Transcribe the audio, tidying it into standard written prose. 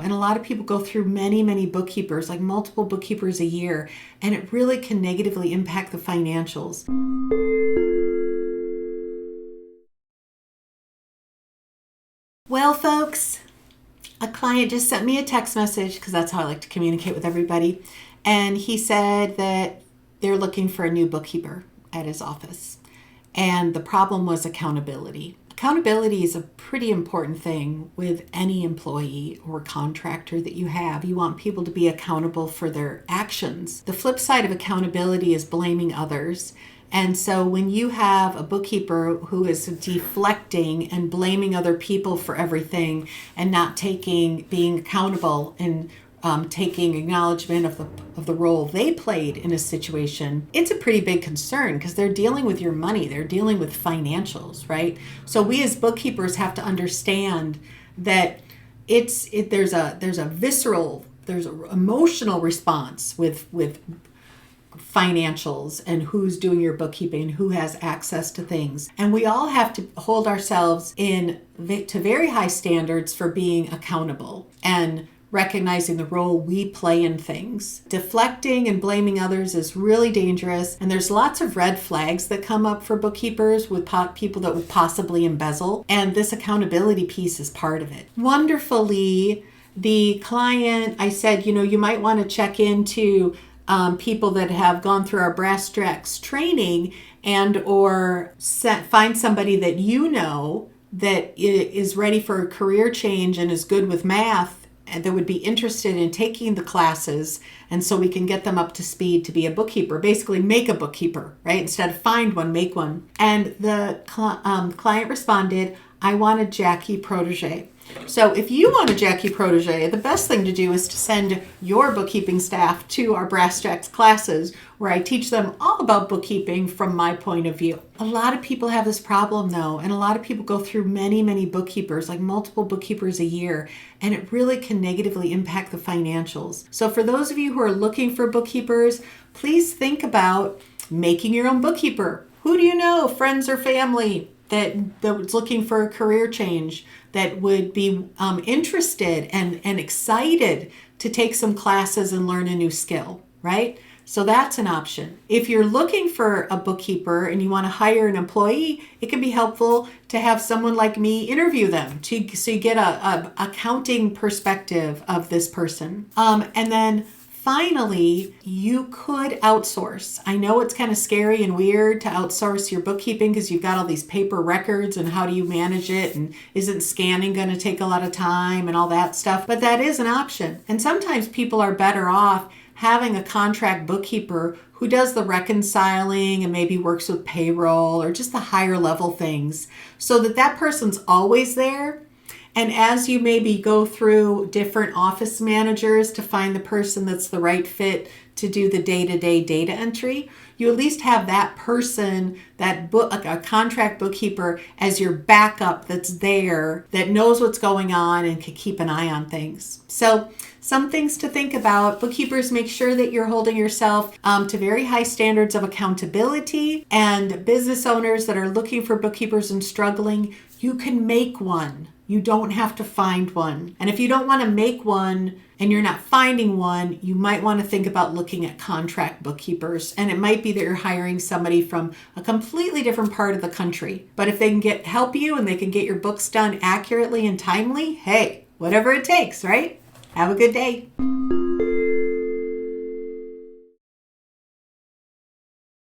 And a lot of people go through many bookkeepers, like multiple bookkeepers a year, and it really can negatively impact the financials. Well, folks, a client just sent me a text message, because that's how I like to communicate with everybody. And he said that they're looking for a new bookkeeper at his office. And the problem was accountability. Accountability is a pretty important thing with any employee or contractor that you have. You want people to be accountable for their actions. The flip side of accountability is blaming others. And so when you have a bookkeeper who is deflecting and blaming other people for everything and not being accountable and taking acknowledgement of the role they played in a situation, it's a pretty big concern, because they're dealing with your money. They're dealing with financials, right? So we as bookkeepers have to understand that there's an emotional response with financials and who's doing your bookkeeping and who has access to things. And we all have to hold ourselves to very high standards for being accountable and recognizing the role we play in things. Deflecting and blaming others is really dangerous, and there's lots of red flags that come up for bookkeepers with people that would possibly embezzle, and this accountability piece is part of it. Wonderfully, the client, I said, you might want to check into people that have gone through our brass tacks training, or find somebody that that is ready for a career change and is good with math, and that would be interested in taking the classes, and so we can get them up to speed to be a bookkeeper. Basically, make a bookkeeper, right? Instead of find one, make one. And the client responded, "I want a Jackie protege." So if you want a Jackie protege, the best thing to do is to send your bookkeeping staff to our Brass Jacks classes, where I teach them all about bookkeeping from my point of view. A lot of people have this problem though, and a lot of people go through many bookkeepers, like multiple bookkeepers a year, and it really can negatively impact the financials. So for those of you who are looking for bookkeepers, please think about making your own bookkeeper. Who do you know, friends or family, that's looking for a career change, that would be interested and excited to take some classes and learn a new skill, right? So that's an option. If you're looking for a bookkeeper and you want to hire an employee, it can be helpful to have someone like me interview them so you get a accounting perspective of this person. And then finally, you could outsource. I know it's kind of scary and weird to outsource your bookkeeping, because you've got all these paper records, and how do you manage it, and isn't scanning going to take a lot of time and all that stuff, but that is an option. And sometimes people are better off having a contract bookkeeper who does the reconciling and maybe works with payroll or just the higher level things, so that person's always there. And as you maybe go through different office managers to find the person that's the right fit to do the day-to-day data entry, you at least have that person, a contract bookkeeper, as your backup that's there, that knows what's going on and can keep an eye on things. So some things to think about. Bookkeepers, make sure that you're holding yourself to very high standards of accountability. And business owners that are looking for bookkeepers and struggling, you can make one. You don't have to find one. And if you don't want to make one and you're not finding one, you might want to think about looking at contract bookkeepers. And it might be that you're hiring somebody from a completely different part of the country. But if they can help you and they can get your books done accurately and timely, hey, whatever it takes, right? Have a good day.